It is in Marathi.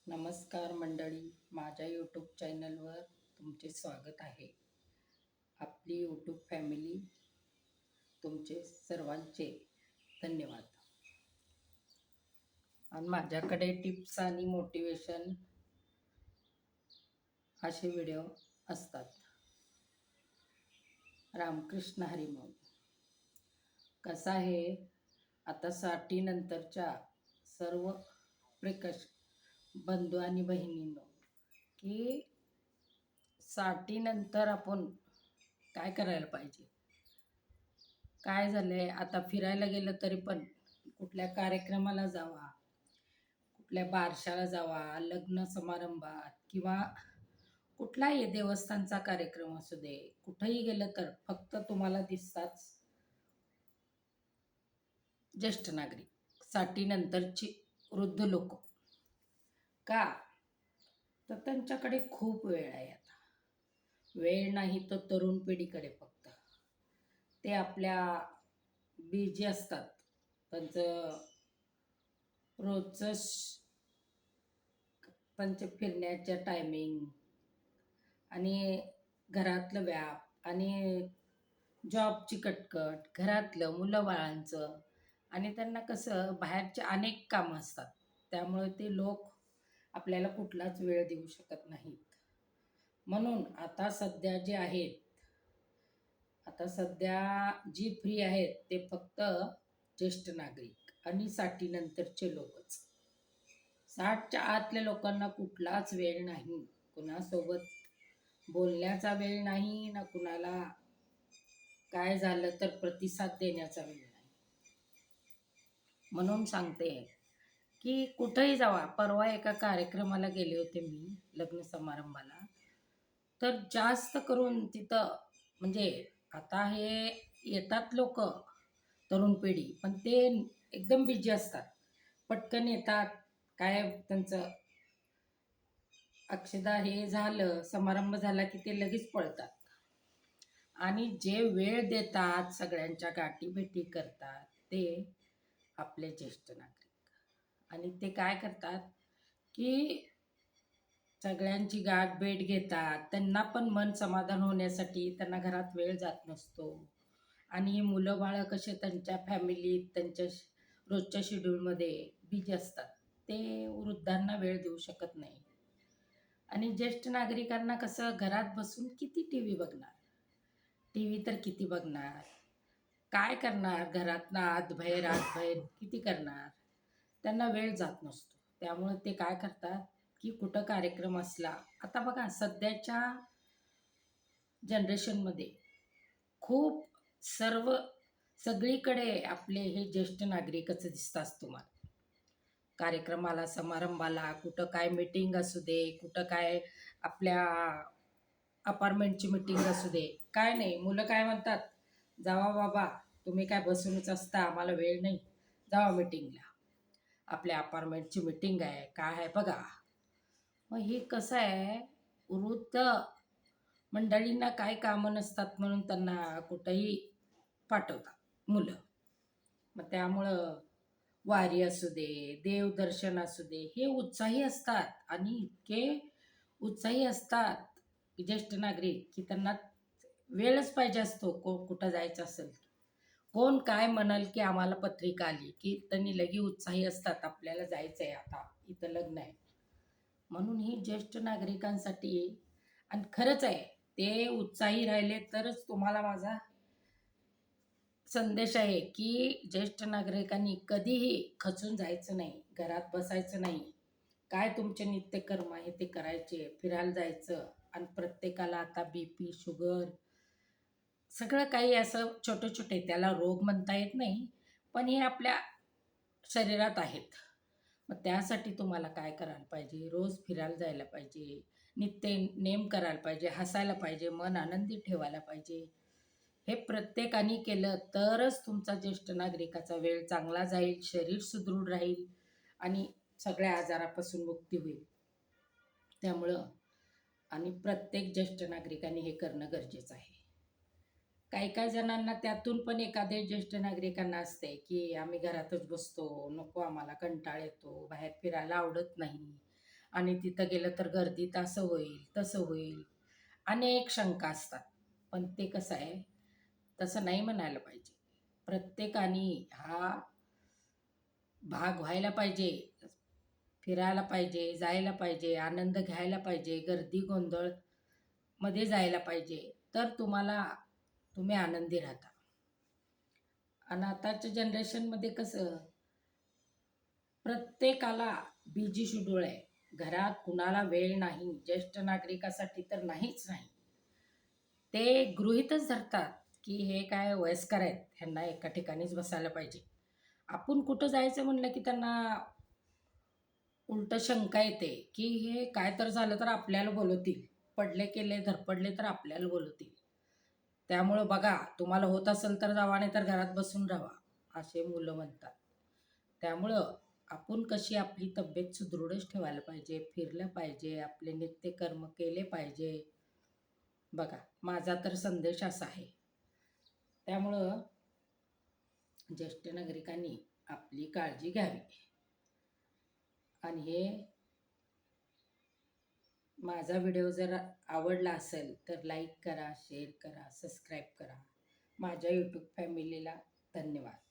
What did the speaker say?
नमस्कार मंडळी, माझ्या यूट्यूब चॅनलवर तुमचे स्वागत आहे. आपली यूट्यूब फॅमिली तुमचे सर्वांचे धन्यवाद. आणि माझ्याकडे टिप्स आणि मोटिवेशन असे व्हिडिओ असतात. रामकृष्ण हरिमोल. कसं आहे, आता 60 नंतरच्या सर्व बंधू आणि बहिणींनो, की 60 नंतर आपण काय करायला पाहिजे. काय झालंय, आता फिरायला गेलं तरी पण कुठल्या कार्यक्रमाला जावा, कुठल्या बारशाला जावा, लग्न समारंभात किंवा कुठलाही देवस्थानचा कार्यक्रम असू दे, कुठंही गेलं तर फक्त तुम्हाला दिसतात ज्येष्ठ नागरिक, 60 नंतरची वृद्ध लोक. का तर त्यांच्याकडे खूप वेळ आहे. आता वेळ नाही तर तरुण पिढीकडे फक्त ते आपल्या बिझी असतात. त्यांचं रोजचं त्यांचे फिरण्याच्या टायमिंग आणि घरातलं व्याप आणि जॉबची कटकट, घरातलं मुलं बाळांचं, आणि त्यांना कसं बाहेरचे अनेक कामं असतात. त्यामुळे ते लोक आपल्याला कुठलाच वेळ देऊ शकत नाहीत. म्हणून आता सध्या जे आहेत, आता सध्या जी फ्री आहेत ते फक्त ज्येष्ठ नागरिक आणि 60 नंतरचे लोकच. 60च्या आतल्या लोकांना कुठलाच वेळ नाही, कुणासोबत बोलण्याचा वेळ नाही, ना कुणाला काय झालं तर प्रतिसाद देण्याचा वेळ नाही. म्हणून सांगते की कुठंही जावा. परवा एका कार्यक्रमाला गेले होते मी, लग्न समारंभाला. तर जास्त करून तिथं म्हणजे आता हे येतात लोक तरुण पिढी, पण ते एकदम बिझी असतात. पटकन येतात, काय त्यांचं अक्षदा हे झालं, समारंभ झाला की ते लगेच पळतात. आणि जे वेळ देतात, सगळ्यांच्या गाठीभेटी करतात, ते आपले ज्येष्ठ नागरिक. आणि ते काय करतात की सगळ्यांची गाठभेट घेतात. त्यांना पण मन समाधान होण्यासाठी त्यांना घरात वेळ जात नसतो. आणि मुलं बाळं कसे त्यांच्या फॅमिलीत, त्यांच्या रोजच्या शेड्यूलमध्ये बिझी असतात, ते वृद्धांना वेळ देऊ शकत नाही. आणि ज्येष्ठ नागरिकांना कसं घरात बसून किती टी व्ही बघणार, टी व्ही तर किती बघणार, काय करणार, घरातनं आत बाहेर किती करणार, त्यांना वेळ जात नसतो. त्यामुळे ते काय करतात की कुठं कार्यक्रम असला, आता बघा सध्याच्या जनरेशनमध्ये खूप सगळीकडे आपले हे ज्येष्ठ नागरिकच दिसतात तुम्हाला. कार्यक्रमाला, समारंभाला, कुठं काय मीटिंग असू दे, कुठं काय आपल्या अपार्टमेंटची मीटिंग असू दे, काय नाही, मुलं काय म्हणतात, जावा बाबा, तुम्ही काय बसूनच असता, आम्हाला वेळ नाही, जावा मीटिंगला, आपल्या अपार्टमेंटची मीटिंग आहे, काय आहे बघा. मग हे कसं आहे, वृद्ध मंडळींना काय कामं नसतात म्हणून त्यांना कुठंही पाठवतात मुलं. मग त्यामुळं वारी असू दे, देवदर्शन असू दे, हे उत्साही असतात. आणि इतके उत्साही असतात की ज्येष्ठ नागरिक, की त्यांना वेळच पाहिजे असतो. कुठं जायचं असेल, कोण काय म्हणाल की आम्हाला पत्रिका आली की त्यांनी लगी उत्साही असतात, आपल्याला जायचं आहे, आता इथं लग्न आहे. म्हणून ही ज्येष्ठ नागरिकांसाठी, आणि खरंच आहे, ते उत्साही राहिले तरच तुम्हाला माझा संदेश आहे की ज्येष्ठ नागरिकांनी कधीही खचून जायचं नाही, घरात बसायचं नाही. काय तुमचे नित्यकर्म आहे ते करायचे, फिरायला जायचं. आणि प्रत्येकाला आता BP, शुगर, सगळं काही असं छोटे छोटे, त्याला रोग म्हणता येत नाही, पण हे आपल्या शरीरात आहेत. मग त्यासाठी तुम्हाला काय करायला पाहिजे, रोज फिरायला जायला पाहिजे, नित्य नेम करायला पाहिजे, हसायला पाहिजे, मन आनंदी ठेवायला पाहिजे. हे प्रत्येकाने केलं तरच तुमचा ज्येष्ठ नागरिकाचा वेळ चांगला जाईल, शरीर सुदृढ राहील आणि सगळ्या आजारापासून मुक्ती होईल. त्यामुळं आणि प्रत्येक ज्येष्ठ नागरिकाने हे करणं गरजेचं आहे. काही काही जणांना त्यातून पण एखाद्या ज्येष्ठ नागरिकांना असते की आम्ही घरातच बसतो, नको आम्हाला, कंटाळ येतो, बाहेर फिरायला आवडत नाही, आणि तिथं गेलं तर गर्दीत असं होईल, तसं होईल. अनेक शंका असतात. पण ते कसं आहे, तसं नाही म्हणायला पाहिजे. प्रत्येकाने हा भाग व्हायला पाहिजे. फिरायला पाहिजे, जायला पाहिजे, आनंद घ्यायला पाहिजे, गर्दी गोंधळमध्ये जायला पाहिजे. तर तुम्ही आनंदी राहता. आणि आताच्या जनरेशनमध्ये कसं प्रत्येकाला बिझी शेड्यूल आहे. घरात कुणाला वेळ नाही. ज्येष्ठ नागरिकासाठी तर नाहीच नाही. ते गृहीतच धरतात, की हे काय वयस्कर आहेत, ह्यांना एका ठिकाणीच बसायला पाहिजे. आपण कुठं जायचं म्हणलं, की त्यांना उलटं शंका येते, की हे काय तर झालं तर आपल्याला बोलवतील. पडले केले, धडपडले तर आपल्याला बोलवतील. त्यामुळं बघा, तुम्हाला होत असेल तर जावा, नाही तर घरात बसून राहावा, असे मुलं म्हणतात. त्यामुळं आपण कशी आपली तब्येत सुदृढच ठेवायला पाहिजे, फिरलं पाहिजे, आपले नित्यकर्म केले पाहिजे. बघा, माझा तर संदेश असा आहे. त्यामुळं ज्येष्ठ नागरिकांनी आपली काळजी घ्यावी. आणि हे माझा व्हिडिओ जर आवडला असेल तर लाईक करा, शेअर करा, सबस्क्राईब करा. माझ्या यूट्यूब फॅमिलीला धन्यवाद.